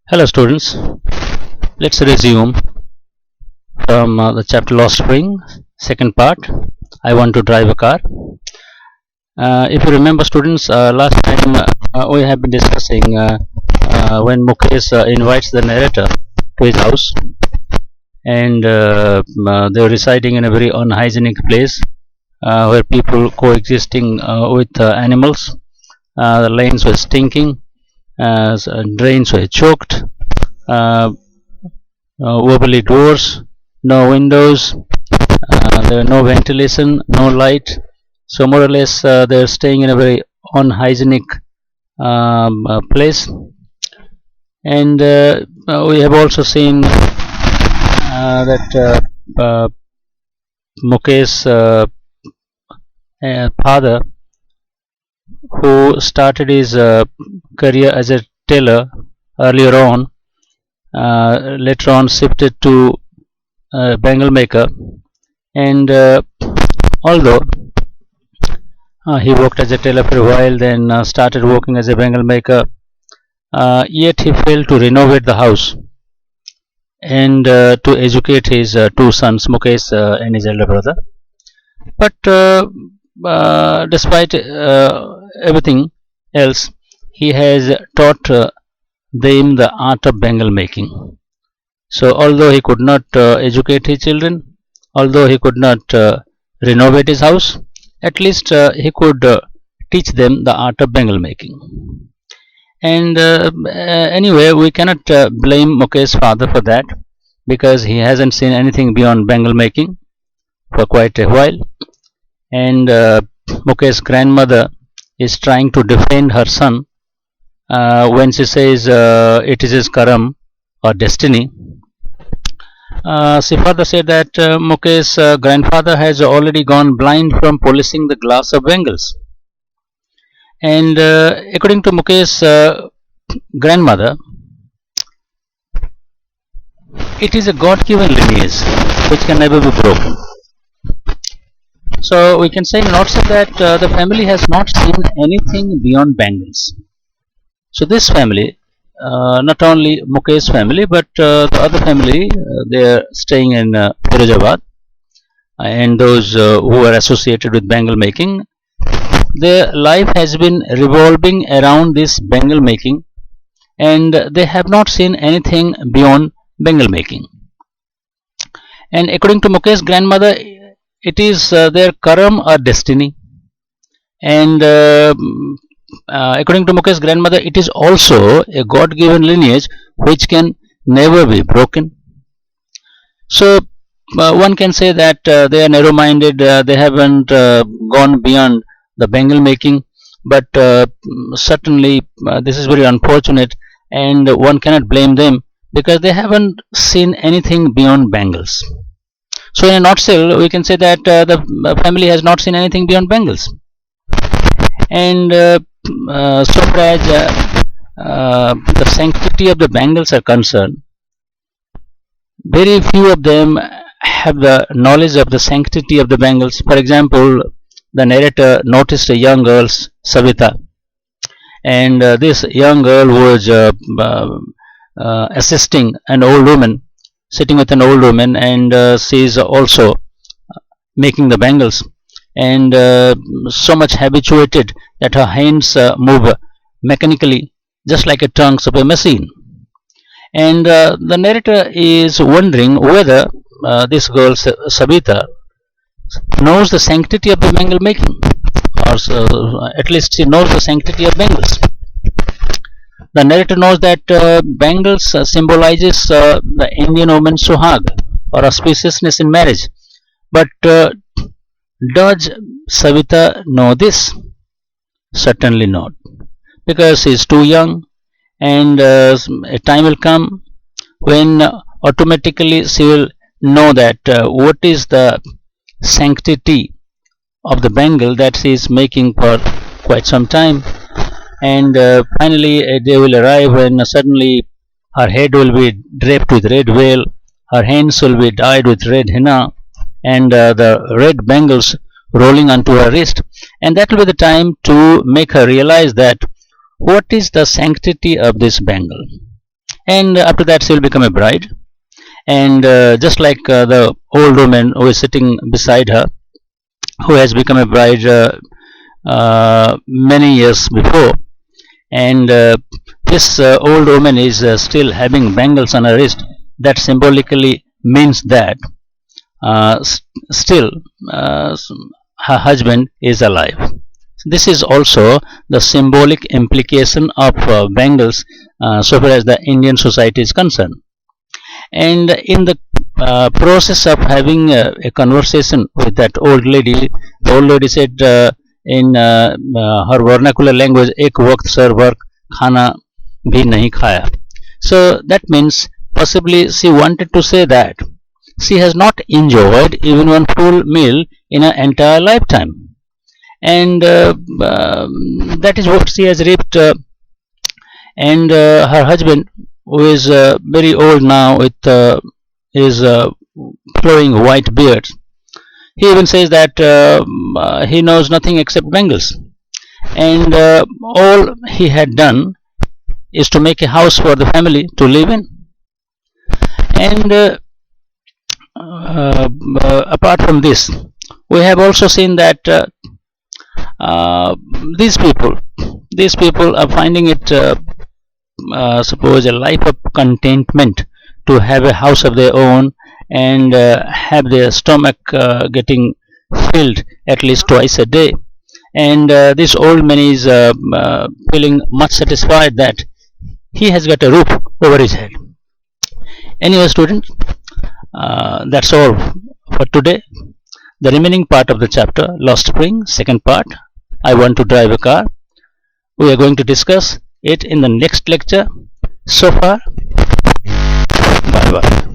Hello students, let's resume from the chapter lost spring, second part. I want to drive a car. If you remember students, last time we have been discussing when McKays invites the narrator to his house, and they were residing in a very unhygienic place where people coexisting with animals. The lanes were stinking, drains were choked, wobbly doors, no windows, there were no ventilation, no light. So more or less they are staying in a very unhygienic place. And we have also seen that McKays' father, who started his career as a tailor earlier on, later on shifted to bangle maker, and although he worked as a tailor for a while, then started working as a bangle maker, yet he failed to renovate the house and to educate his two sons, McKays and his elder brother. But despite everything else, he has taught them the art of bangle making. So although he could not educate his children, although he could not renovate his house, at least he could teach them the art of bangle making. And anyway, we cannot blame McKays' father for that, because he hasn't seen anything beyond bangle making for quite a while. And McKays' grandmother is trying to defend her son when she says it is his karam or destiny. She further said that McKays' grandfather has already gone blind from polishing the glass of bangles. And according to McKays' grandmother, it is a God-given lineage which can never be broken. So we can say in a nutshell that the family has not seen anything beyond bangles. So this family, not only McKays' family, but the other family, they are staying in Firozabad, and those who are associated with bangle making, their life has been revolving around this bangle making, and they have not seen anything beyond bangle making. And according to McKays' grandmother, it is their karam or destiny, and according to McKays' grandmother, it is also a God-given lineage which can never be broken. So one can say that they are narrow-minded, they haven't gone beyond the bangle making, but certainly this is very unfortunate, and one cannot blame them because they haven't seen anything beyond bangles. So in a nutshell, we can say that the family has not seen anything beyond bangles. And so far as the sanctity of the bangles are concerned, very few of them have the knowledge of the sanctity of the bangles. For example, the narrator noticed a young girl, Savita, and this young girl was assisting an old woman, sitting with an old woman, and she is also making the bangles, and so much habituated that her hands move mechanically, just like a tongues of a machine. And the narrator is wondering whether this girl Sabita knows the sanctity of the bangle making, or at least she knows the sanctity of bangles. The narrator knows that bangles symbolizes the Indian woman suhag, or auspiciousness in marriage. But does Savita know this? Certainly not, because she is too young, and a time will come when automatically she will know that what is the sanctity of the bangle that she is making for quite some time. And finally a day will arrive when suddenly her head will be draped with red veil, her hands will be dyed with red henna, and the red bangles rolling onto her wrist, and that will be the time to make her realize that what is the sanctity of this bangle. and after that she will become a bride. And just like the old woman who is sitting beside her, who has become a bride many years before, and this old woman is still having bangles on her wrist, that symbolically means that still her husband is alive. This is also the symbolic implication of bangles so far as the Indian society is concerned. And in the process of having a conversation with that old lady, the old lady said in her vernacular language, "Ek waqt sir work khana bhi nahi khaya." So that means possibly she wanted to say that she has not enjoyed even one full meal in her entire lifetime, and that is what she has reaped. And her husband, who is very old now with his flowing white beard, he even says that he knows nothing except bangles, and all he had done is to make a house for the family to live in. And apart from this, we have also seen that these people are finding it suppose a life of contentment to have a house of their own, and have their stomach getting filled at least twice a day. And this old man is feeling much satisfied that he has got a roof over his head. Anyway, students, that's all for today. The remaining part of the chapter, Lost Spring, second part, I Want to Drive a Car, we are going to discuss it in the next lecture. So far, bye bye.